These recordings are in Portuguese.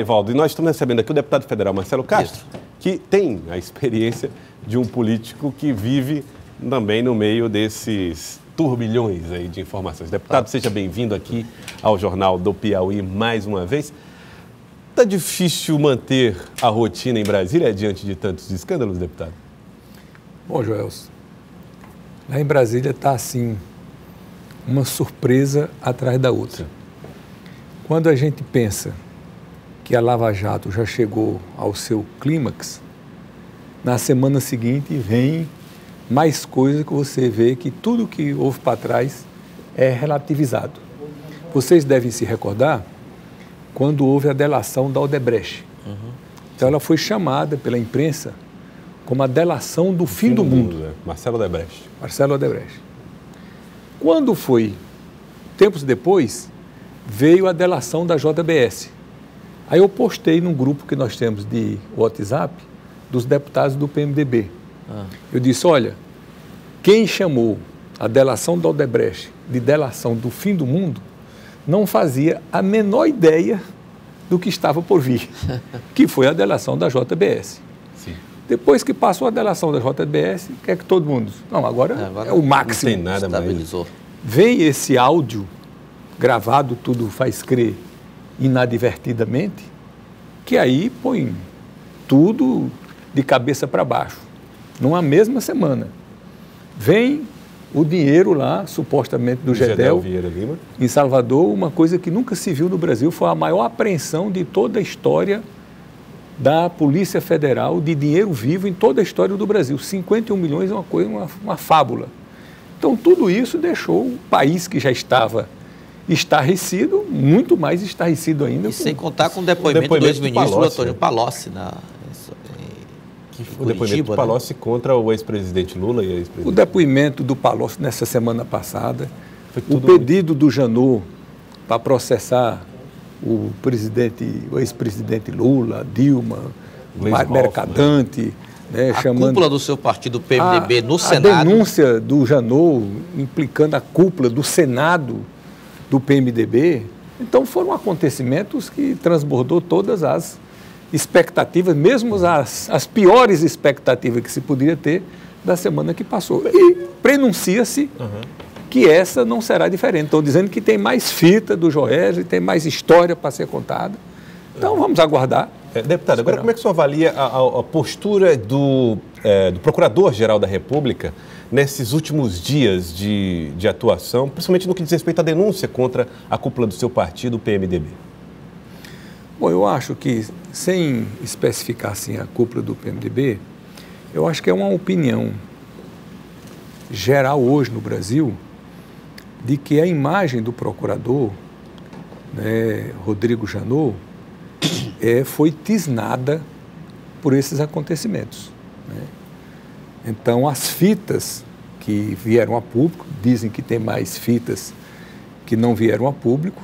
Valdo, e nós estamos recebendo aqui o deputado federal Marcelo Castro, que tem a experiência de um político que vive também no meio desses turbilhões aí de informações. Deputado, seja bem-vindo aqui ao Jornal do Piauí mais uma vez. Está difícil manter a rotina em Brasília diante de tantos escândalos, deputado? Bom, Joelson, lá em Brasília está assim, uma surpresa atrás da outra. Sim. Quando a gente pensa que a Lava Jato já chegou ao seu clímax, na semana seguinte vem mais coisa que você vê que tudo que houve para trás é relativizado. Vocês devem se recordar quando houve a delação da Odebrecht. Então ela foi chamada pela imprensa como a delação do fim do mundo. Marcelo Odebrecht. Marcelo Odebrecht. Quando foi, tempos depois, veio a delação da JBS. Aí eu postei num grupo que nós temos de WhatsApp dos deputados do PMDB. Eu disse, olha, quem chamou a delação da Odebrecht de delação do fim do mundo não fazia a menor ideia do que estava por vir, que foi a delação da JBS. Sim. Depois que passou a delação da JBS, o que é que todo mundo... Não, agora é o máximo. Não tem nada mais. Vem esse áudio gravado, tudo faz crer inadvertidamente, que aí põe tudo de cabeça para baixo, numa mesma semana. Vem o dinheiro lá, supostamente, do Gedel Vieira Lima, em Salvador, uma coisa que nunca se viu no Brasil, foi a maior apreensão de toda a história da Polícia Federal, de dinheiro vivo em toda a história do Brasil. 51 milhões é uma coisa, uma fábula. Então, tudo isso deixou o país que já estava estarrecido, muito mais estarrecido ainda. E sem contar com o depoimento do ex-ministro Antônio Palocci o depoimento do Palocci, né? Contra o ex-presidente Lula e ex-presidente. O depoimento do Palocci nessa semana passada, o pedido do Janot para processar o ex-presidente Lula, Dilma, Mercadante, né, a cúpula do seu partido, PMDB, no Senado. A denúncia do Janot implicando a cúpula do Senado do PMDB. Então foram acontecimentos que transbordou todas as expectativas, mesmo as piores expectativas que se podia ter da semana que passou. E prenuncia-se que essa não será diferente. Estão dizendo que tem mais fita do Joesley, tem mais história para ser contada. Então vamos aguardar. Deputado, agora como é que o senhor avalia a postura do Procurador-Geral da República nesses últimos dias de atuação, principalmente no que diz respeito à denúncia contra a cúpula do seu partido, o PMDB? Bom, eu acho que, sem especificar assim a cúpula do PMDB, eu acho que é uma opinião geral hoje no Brasil de que a imagem do procurador, né, Rodrigo Janot, foi tisnada por esses acontecimentos, né? Então, as fitas que vieram a público, dizem que tem mais fitas que não vieram a público,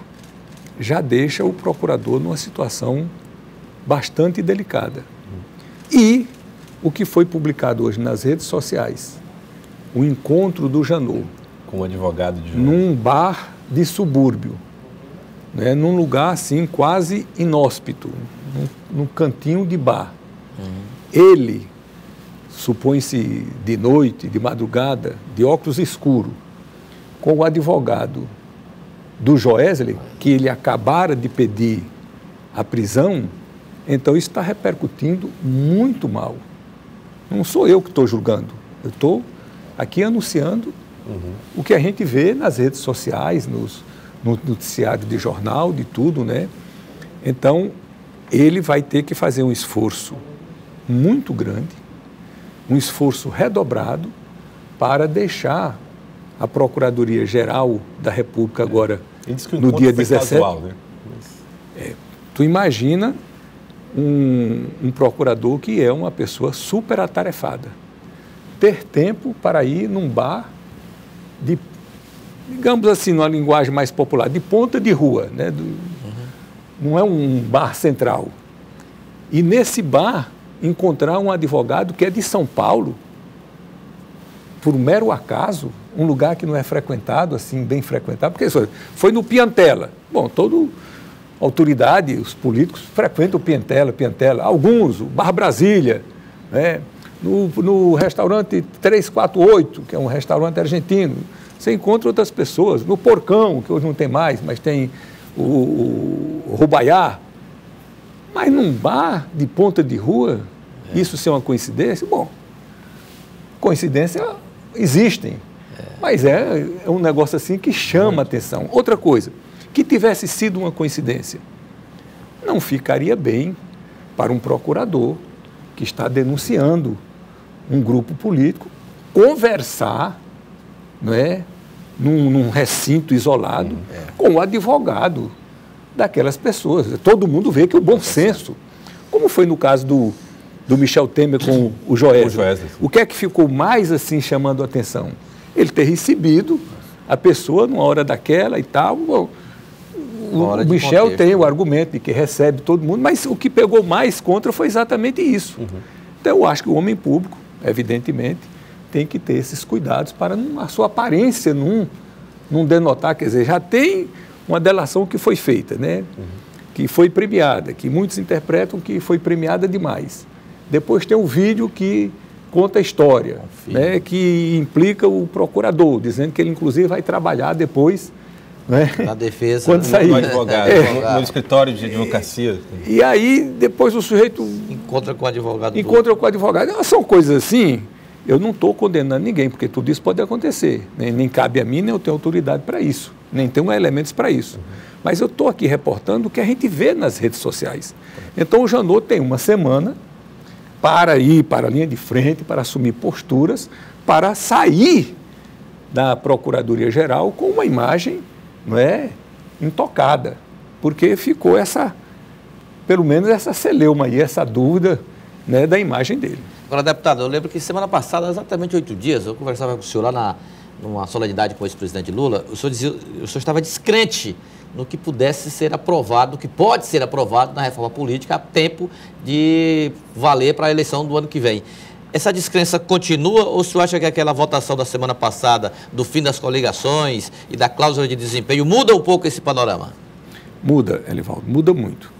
já deixa o procurador numa situação bastante delicada. E o que foi publicado hoje nas redes sociais, o encontro do Janot com o advogado de num bar de subúrbio, né, num lugar assim quase inóspito, num cantinho de bar. Ele, supõe-se de noite, de madrugada, de óculos escuros, com o advogado do Joesley, que ele acabara de pedir a prisão, então isso está repercutindo muito mal. Não sou eu que estou julgando, eu estou aqui anunciando o que a gente vê nas redes sociais, no noticiário de jornal, de tudo, né? Então, ele vai ter que fazer um esforço muito grande, um esforço redobrado para deixar a Procuradoria-Geral da República agora, no dia 17. Casual, né? Tu imagina um procurador que é uma pessoa super atarefada, ter tempo para ir num bar de, digamos assim, numa linguagem mais popular, de ponta de rua, né? Não é um bar central. E nesse bar encontrar um advogado que é de São Paulo, por mero acaso, um lugar que não é frequentado, assim, bem frequentado, porque foi no Piantela. Bom, autoridade, os políticos frequentam o Piantela, alguns, o Bar Brasília, né? No restaurante 348, que é um restaurante argentino, você encontra outras pessoas, no Porcão, que hoje não tem mais, mas tem o Rubaiá. Mas num bar de ponta de rua, isso ser uma coincidência? Bom, coincidências existem, mas é um negócio assim que chama atenção. Outra coisa, que tivesse sido uma coincidência, não ficaria bem para um procurador que está denunciando um grupo político conversar, não é, num recinto isolado com o advogado daquelas pessoas. Todo mundo vê que o bom senso, como foi no caso do Michel Temer com o Joesley. O que é que ficou mais assim chamando a atenção? Ele ter recebido a pessoa numa hora daquela e tal. O Michel tem o argumento de que recebe todo mundo, mas o que pegou mais contra foi exatamente isso. Então eu acho que o homem público, evidentemente, tem que ter esses cuidados para a sua aparência não denotar, quer dizer, já tem uma delação que foi feita, né? Que foi premiada, que muitos interpretam que foi premiada demais. Depois tem um vídeo que conta a história, né? Que implica o procurador, dizendo que ele inclusive vai trabalhar depois, né? Na defesa, quando sair, no advogado, no escritório de advocacia. E aí depois o sujeito encontra com o advogado. São coisas assim. Eu não estou condenando ninguém, porque tudo isso pode acontecer. Nem cabe a mim, nem eu tenho autoridade para isso. Nem tenho elementos para isso. Mas eu estou aqui reportando o que a gente vê nas redes sociais. Então o Janot tem uma semana para ir para a linha de frente, para assumir posturas, para sair da Procuradoria-Geral com uma imagem, não é, intocada. Porque ficou pelo menos essa celeuma aí, essa dúvida, né, da imagem dele. Agora, deputado, eu lembro que semana passada, exatamente 8 dias, eu conversava com o senhor lá numa solenidade com o ex-presidente Lula, o senhor estava descrente no que pudesse ser aprovado, no que pode ser aprovado na reforma política a tempo de valer para a eleição do ano que vem. Essa descrença continua ou o senhor acha que aquela votação da semana passada, do fim das coligações e da cláusula de desempenho, muda um pouco esse panorama? Muda, Elivaldo, muda muito.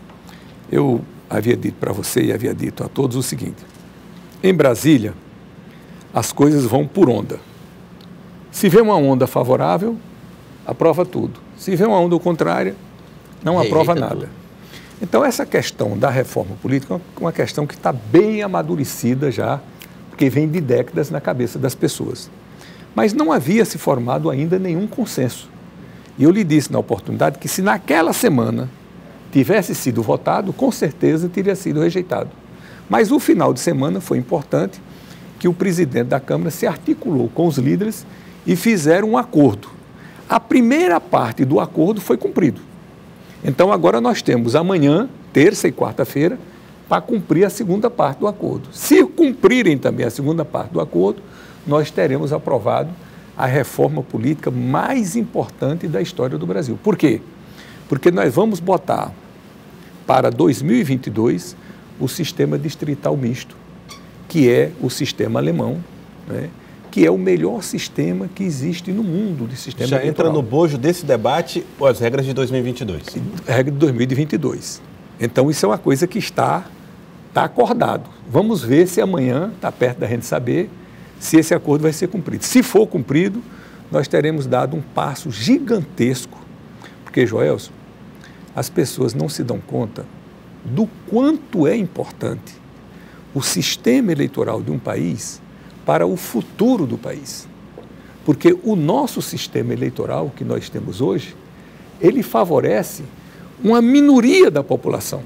Eu havia dito para você e havia dito a todos o seguinte: em Brasília, as coisas vão por onda. Se vê uma onda favorável, aprova tudo. Se vê uma onda contrária, não aprova nada. Tudo. Então, essa questão da reforma política é uma questão que está bem amadurecida já, porque vem de décadas na cabeça das pessoas. Mas não havia se formado ainda nenhum consenso. E eu lhe disse na oportunidade que se naquela semana tivesse sido votado, com certeza teria sido rejeitado. Mas o final de semana foi importante, que o presidente da Câmara se articulou com os líderes e fizeram um acordo. A primeira parte do acordo foi cumprido. Então agora nós temos amanhã, terça e quarta-feira, para cumprir a segunda parte do acordo. Se cumprirem também a segunda parte do acordo, nós teremos aprovado a reforma política mais importante da história do Brasil. Por quê? Porque nós vamos botar para 2022 o sistema distrital misto, que é o sistema alemão, né, que é o melhor sistema que existe no mundo de sistema eleitoral. Já entra no bojo desse debate as regras de 2022. Regra de 2022. Então, isso é uma coisa que está acordado. Vamos ver se amanhã, está perto da gente saber, se esse acordo vai ser cumprido. Se for cumprido, nós teremos dado um passo gigantesco, porque, Joelson, as pessoas não se dão conta do quanto é importante o sistema eleitoral de um país para o futuro do país. Porque o nosso sistema eleitoral que nós temos hoje, ele favorece uma minoria da população.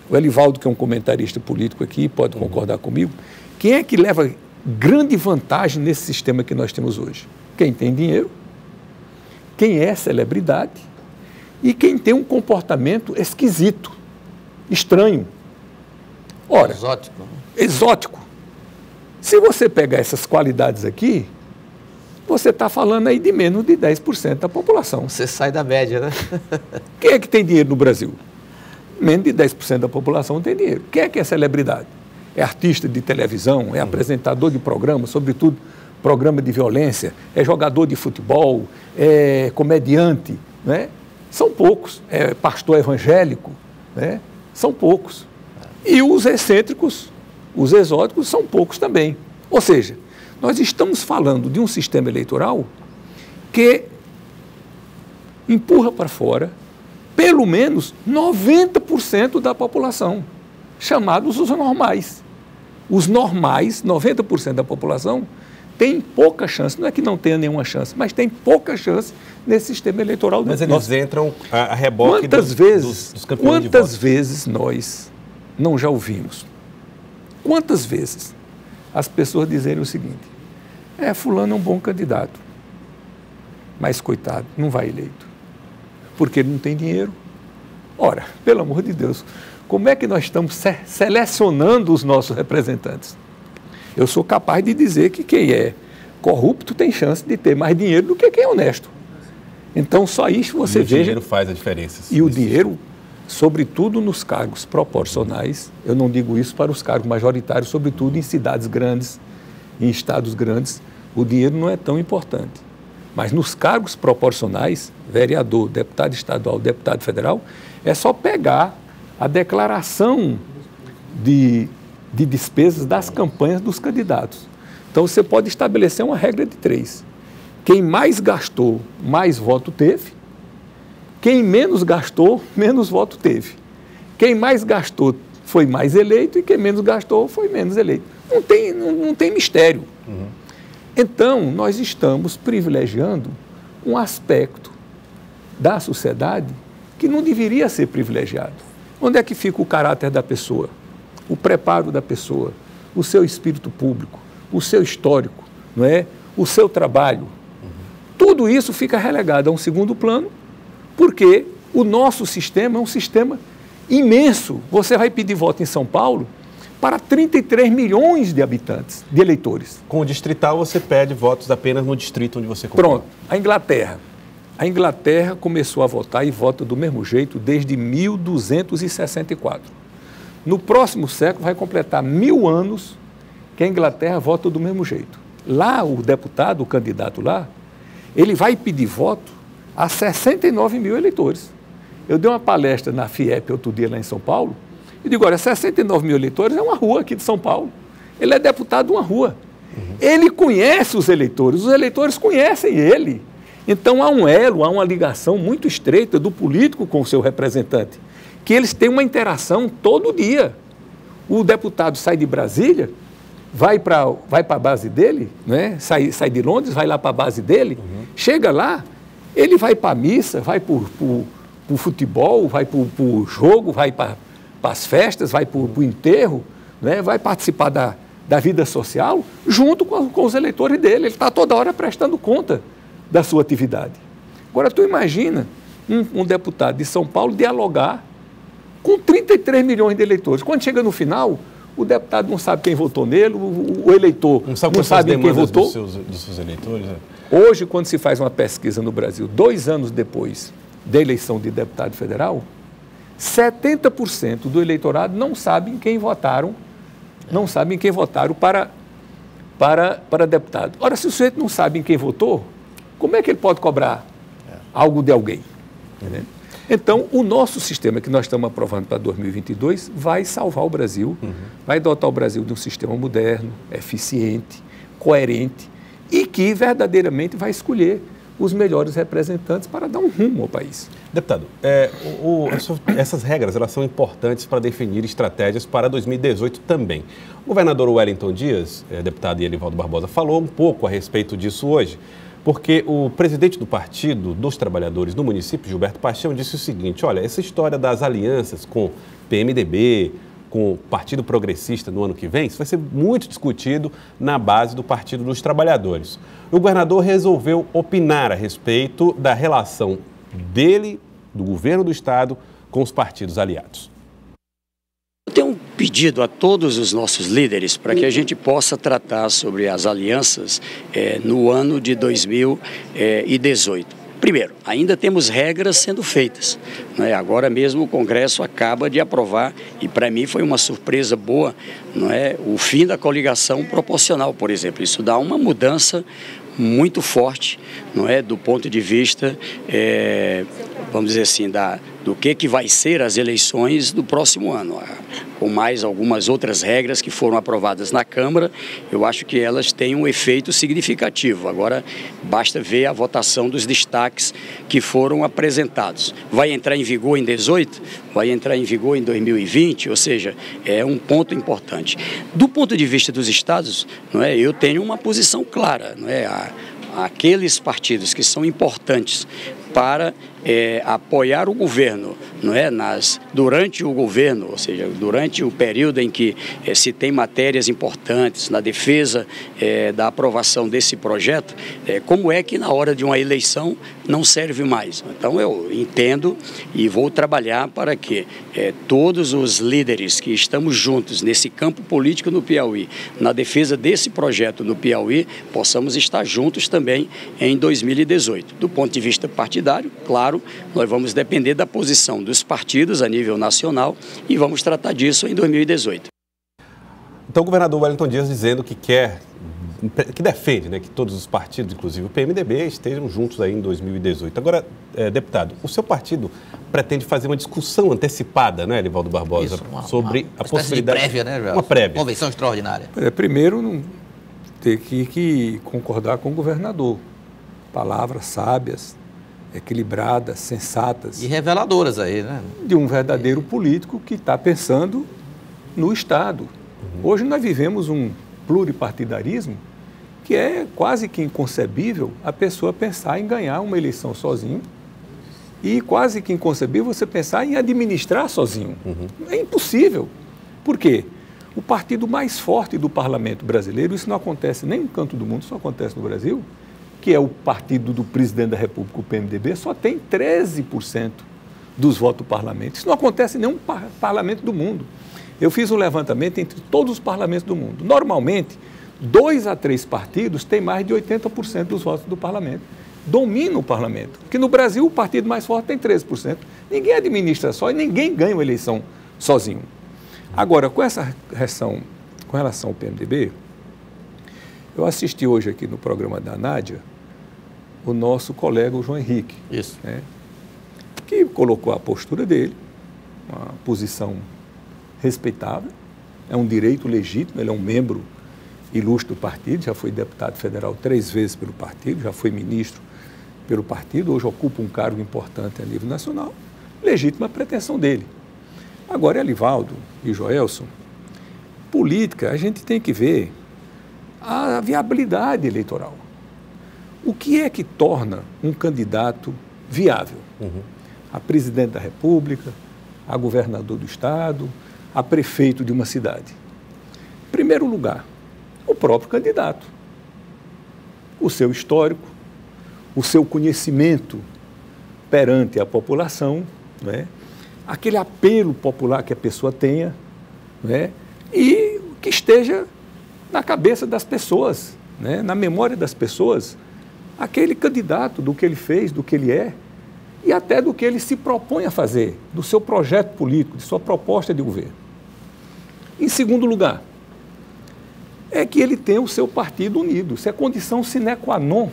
O Elivaldo, que é um comentarista político aqui, pode concordar comigo. Quem é que leva grande vantagem nesse sistema que nós temos hoje? Quem tem dinheiro, quem é celebridade e quem tem um comportamento esquisito, estranho. Ora, exótico. Se você pegar essas qualidades aqui, você está falando aí de menos de 10% da população. Você sai da média, né? Quem é que tem dinheiro no Brasil? Menos de 10% da população tem dinheiro. Quem é que é celebridade? É artista de televisão, é apresentador de programa, sobretudo programa de violência, é jogador de futebol, é comediante, né? São poucos. Pastor evangélico, né? São poucos. E os excêntricos, os exóticos, são poucos também. Ou seja, nós estamos falando de um sistema eleitoral que empurra para fora pelo menos 90% da população, chamados os normais. Os normais, 90% da população, tem pouca chance, não é que não tenha nenhuma chance, mas tem pouca chance nesse sistema eleitoral. Mas eles entram a reboque dos campeões de voto. Quantas vezes nós não já ouvimos? Quantas vezes as pessoas dizerem o seguinte: fulano é um bom candidato, mas coitado, não vai eleito, porque ele não tem dinheiro. Ora, pelo amor de Deus, como é que nós estamos selecionando os nossos representantes? Eu sou capaz de dizer que quem é corrupto tem chance de ter mais dinheiro do que quem é honesto. Então, só isso você veja. O dinheiro faz a diferença. E o dinheiro, sobretudo nos cargos proporcionais, eu não digo isso para os cargos majoritários, sobretudo em cidades grandes, em estados grandes, o dinheiro não é tão importante. Mas nos cargos proporcionais, vereador, deputado estadual, deputado federal, é só pegar a declaração de despesas das campanhas dos candidatos. Então, você pode estabelecer uma regra de 3. Quem mais gastou, mais voto teve. Quem menos gastou, menos voto teve. Quem mais gastou foi mais eleito e quem menos gastou foi menos eleito. Não tem mistério. Uhum. Então, nós estamos privilegiando um aspecto da sociedade que não deveria ser privilegiado. Onde é que fica o caráter da pessoa? O preparo da pessoa, o seu espírito público, o seu histórico, não é? O seu trabalho. Uhum. Tudo isso fica relegado a um segundo plano, porque o nosso sistema é um sistema imenso. Você vai pedir voto em São Paulo para 33 milhões de habitantes, de eleitores. Com o distrital, você pede votos apenas no distrito onde você concorre. Pronto. A Inglaterra começou a votar e vota do mesmo jeito desde 1264. No próximo século vai completar 1000 anos que a Inglaterra vota do mesmo jeito. Lá, o deputado, o candidato lá, ele vai pedir voto a 69 mil eleitores. Eu dei uma palestra na FIEP outro dia lá em São Paulo e digo, olha, 69 mil eleitores é uma rua aqui de São Paulo. Ele é deputado de uma rua. Uhum. Ele conhece os eleitores conhecem ele. Então há um elo, há uma ligação muito estreita do político com o seu representante, que eles têm uma interação todo dia. O deputado sai de Brasília, vai para a base dele, né? sai de Londres, vai lá para a base dele, chega lá, ele vai para a missa, vai para o futebol, vai para o jogo, vai para as festas, vai para o enterro, né? Vai participar da vida social junto com os eleitores dele. Ele está toda hora prestando conta da sua atividade. Agora, tu imagina um deputado de São Paulo dialogar com 33 milhões de eleitores. Quando chega no final, o deputado não sabe quem votou nele, o eleitor não sabe quem votou. Dos seus eleitores, né? Hoje, quando se faz uma pesquisa no Brasil, 2 anos depois da eleição de deputado federal, 70% do eleitorado não sabe em quem votaram, para deputado. Ora, se o sujeito não sabe em quem votou, como é que ele pode cobrar algo de alguém? Então, o nosso sistema que nós estamos aprovando para 2022 vai salvar o Brasil, vai dotar o Brasil de um sistema moderno, eficiente, coerente e que verdadeiramente vai escolher os melhores representantes para dar um rumo ao país. Deputado, essas regras elas são importantes para definir estratégias para 2018 também. O governador Wellington Dias, deputado Elivaldo Barbosa, falou um pouco a respeito disso hoje, porque o presidente do Partido dos Trabalhadores no município, Gilberto Paixão, disse o seguinte: olha, essa história das alianças com PMDB, com o Partido Progressista no ano que vem, isso vai ser muito discutido na base do Partido dos Trabalhadores. O governador resolveu opinar a respeito da relação dele, do governo do Estado, com os partidos aliados. Eu tenho um pedido a todos os nossos líderes para que a gente possa tratar sobre as alianças no ano de 2018. Primeiro, ainda temos regras sendo feitas, né? Agora mesmo o Congresso acaba de aprovar, e para mim foi uma surpresa boa, não é? O fim da coligação proporcional, por exemplo. Isso dá uma mudança muito forte, não é? Do ponto de vista, vamos dizer assim, do que vai ser as eleições do próximo ano. Com mais algumas outras regras que foram aprovadas na Câmara, eu acho que elas têm um efeito significativo. Agora, basta ver a votação dos destaques que foram apresentados. Vai entrar em vigor em 2018? Vai entrar em vigor em 2020? Ou seja, é um ponto importante. Do ponto de vista dos estados, não é, eu tenho uma posição clara, não é? Aqueles partidos que são importantes para apoiar o governo, não é? Durante o governo, ou seja, durante o período em que se tem matérias importantes na defesa da aprovação desse projeto, como é que na hora de uma eleição não serve mais? Então eu entendo e vou trabalhar para que todos os líderes que estamos juntos nesse campo político no Piauí, na defesa desse projeto no Piauí, possamos estar juntos também em 2018. Do ponto de vista partidário, claro, nós vamos depender da posição dos partidos a nível nacional e vamos tratar disso em 2018. Então, o governador Wellington Dias dizendo que defende, né, que todos os partidos, inclusive o PMDB, estejam juntos aí em 2018. Agora, deputado, o seu partido pretende fazer uma discussão antecipada, né, Elivaldo Barbosa, sobre a possibilidade... de prévia, né, Gelson? Uma prévia. Convenção extraordinária. Primeiro, não ter que concordar com o governador. Palavras sábias, equilibradas, sensatas. E reveladoras aí, né? De um verdadeiro político que está pensando no Estado. Hoje nós vivemos um pluripartidarismo que é quase que inconcebível a pessoa pensar em ganhar uma eleição sozinho e quase que inconcebível você pensar em administrar sozinho. É impossível. Por quê? O partido mais forte do parlamento brasileiro, isso não acontece nem em canto do mundo, isso acontece no Brasil, que é o partido do presidente da República, o PMDB, só tem 13% dos votos do parlamento. Isso não acontece em nenhum parlamento do mundo. Eu fiz um levantamento entre todos os parlamentos do mundo. Normalmente, 2 a 3 partidos têm mais de 80% dos votos do parlamento. Dominam o parlamento. Porque no Brasil, o partido mais forte tem 13%. Ninguém administra só e ninguém ganha uma eleição sozinho. Agora, com relação ao PMDB, eu assisti hoje aqui no programa da Nádia o nosso colega, o João Henrique. Isso. Né, que colocou a postura dele, uma posição respeitável, é um direito legítimo, ele é um membro ilustre do partido, já foi deputado federal 3 vezes pelo partido, já foi ministro pelo partido, hoje ocupa um cargo importante a nível nacional, legítima a pretensão dele. Agora, Elivaldo e Joelson, política, a gente tem que ver a viabilidade eleitoral. O que é que torna um candidato viável? A presidente da República, a governador do estado, a prefeito de uma cidade. Em primeiro lugar, o próprio candidato, o seu histórico, o seu conhecimento perante a população, né? Aquele apelo popular que a pessoa tenha, né? E que esteja na cabeça das pessoas, né? Na memória das pessoas, aquele candidato, do que ele fez, do que ele é, e até do que ele se propõe a fazer, do seu projeto político, de sua proposta de governo. Em segundo lugar, é que ele tenha o seu partido unido. Isso é condição sine qua non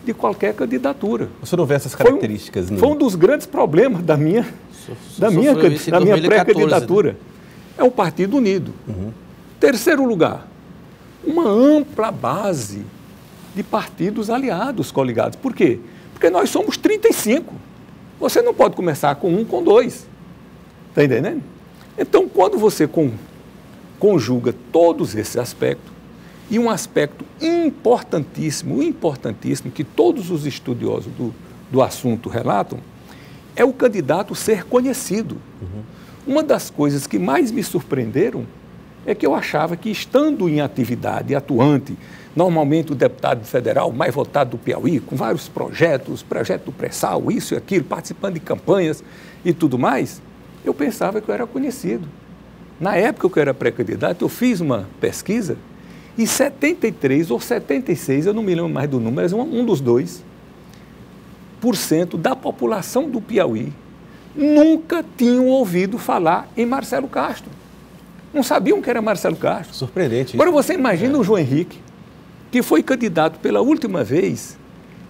de qualquer candidatura. Você não vê essas características? Foi um dos grandes problemas da minha pré-candidatura. É o partido unido. Terceiro lugar, uma ampla base de partidos aliados, coligados. Por quê? Porque nós somos 35. Você não pode começar com 1, com 2. Está entendendo? Então, quando você conjuga todos esses aspectos, e um aspecto importantíssimo, que todos os estudiosos do assunto relatam, é o candidato ser conhecido. Uma das coisas que mais me surpreenderam é que eu achava que, estando em atividade, atuante, normalmente o deputado federal mais votado do Piauí, com vários projetos, projeto do pré-sal, isso e aquilo, participando de campanhas e tudo mais, eu pensava que eu era conhecido. Na época que eu era pré-candidato, eu fiz uma pesquisa e 73 ou 76, eu não me lembro mais do número, mas um dos dois, % da população do Piauí nunca tinham ouvido falar em Marcelo Castro. Não sabiam que era Marcelo Castro. Surpreendente. Agora você imagina o João Henrique, que foi candidato pela última vez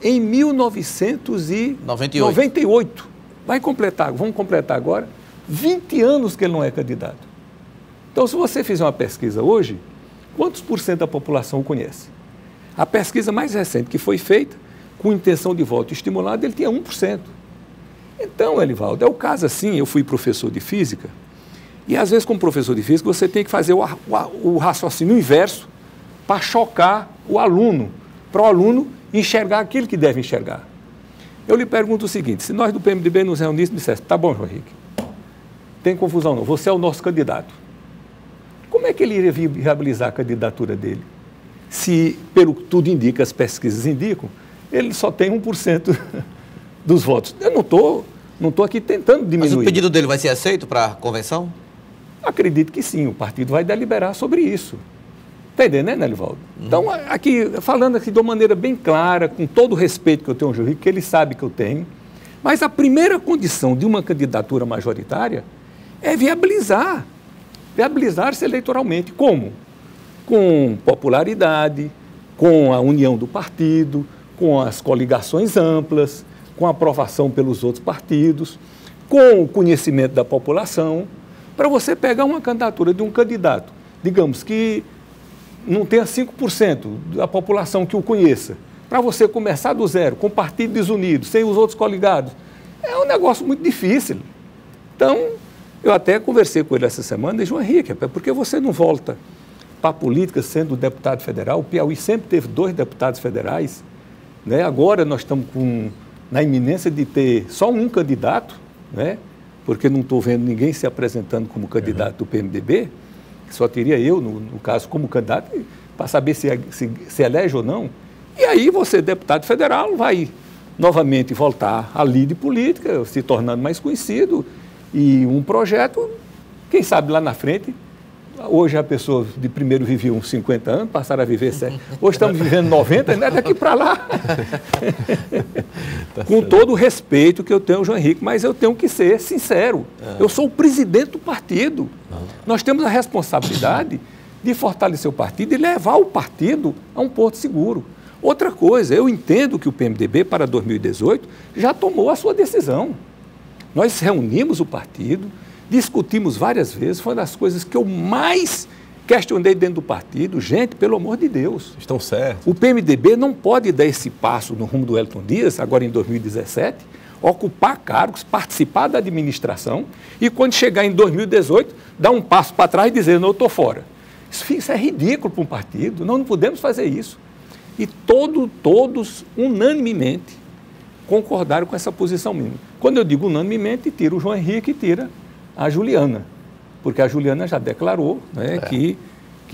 em 1998. Vamos completar agora 20 anos que ele não é candidato. Então, se você fizer uma pesquisa hoje, quantos por cento da população o conhece? A pesquisa mais recente que foi feita, com intenção de voto estimulado, ele tinha 1%. Então, Elivaldo, é o caso assim, eu fui professor de física, e às vezes como professor de física você tem que fazer o raciocínio inverso para chocar o aluno, para o aluno enxergar aquilo que deve enxergar. Eu lhe pergunto o seguinte, se nós do PMDB nos reuníssemos e dissessemos, tá bom, João Henrique, tem confusão não, você é o nosso candidato. Como é que ele iria viabilizar a candidatura dele? Se, pelo que tudo indica, as pesquisas indicam, ele só tem 1% dos votos. Eu não estou aqui tentando diminuir. Mas o pedido dele vai ser aceito para a convenção? Acredito que sim, o partido vai deliberar sobre isso. Está entendendo, Elivaldo? Então, falando aqui de uma maneira bem clara, com todo o respeito que eu tenho ao João Henrique, que ele sabe que eu tenho, mas a primeira condição de uma candidatura majoritária é viabilizar-se eleitoralmente. Como? Com popularidade, com a união do partido, com as coligações amplas, com a aprovação pelos outros partidos, com o conhecimento da população, para você pegar uma candidatura de um candidato, digamos que não tenha 5% da população que o conheça, para você começar do zero, com o partido desunido, sem os outros coligados, é um negócio muito difícil. Então, eu até conversei com ele essa semana, e João Henrique, por que você não volta para a política sendo deputado federal? O Piauí sempre teve 2 deputados federais, né? Agora nós estamos na iminência de ter só um candidato, né? Porque não estou vendo ninguém se apresentando como candidato do PMDB, só teria eu, no caso, como candidato, para saber se elege ou não. E aí você, deputado federal, vai novamente voltar à lide política, se tornando mais conhecido, e um projeto, quem sabe lá na frente, hoje a pessoa de primeiro vivia uns 50 anos, passaram a viver 100, hoje estamos vivendo 90, né? Daqui para lá. Com todo o respeito que eu tenho ao João Henrique, mas eu tenho que ser sincero, eu sou o presidente do partido. Nós temos a responsabilidade de fortalecer o partido e levar o partido a um porto seguro. Outra coisa, eu entendo que o PMDB para 2018 já tomou a sua decisão. Nós reunimos o partido, discutimos várias vezes, foi uma das coisas que eu mais questionei dentro do partido. Gente, pelo amor de Deus. Estão certos. O PMDB não pode dar esse passo no rumo do Wellington Dias, agora em 2017, ocupar cargos, participar da administração e quando chegar em 2018, dar um passo para trás e dizer, não, eu estou fora. Isso é ridículo para um partido, nós não podemos fazer isso. E todos, unanimemente, concordaram com essa posição minha. Quando eu digo unanimemente, tira o João Henrique e tira a Juliana, porque a Juliana já declarou, né, que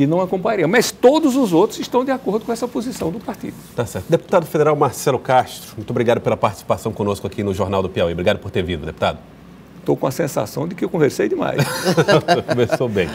não acompanharia. Mas todos os outros estão de acordo com essa posição do partido. Tá certo. Deputado federal Marcelo Castro, muito obrigado pela participação conosco aqui no Jornal do Piauí. Obrigado por ter vindo, deputado. Estou com a sensação de que eu conversei demais. Conversou bem.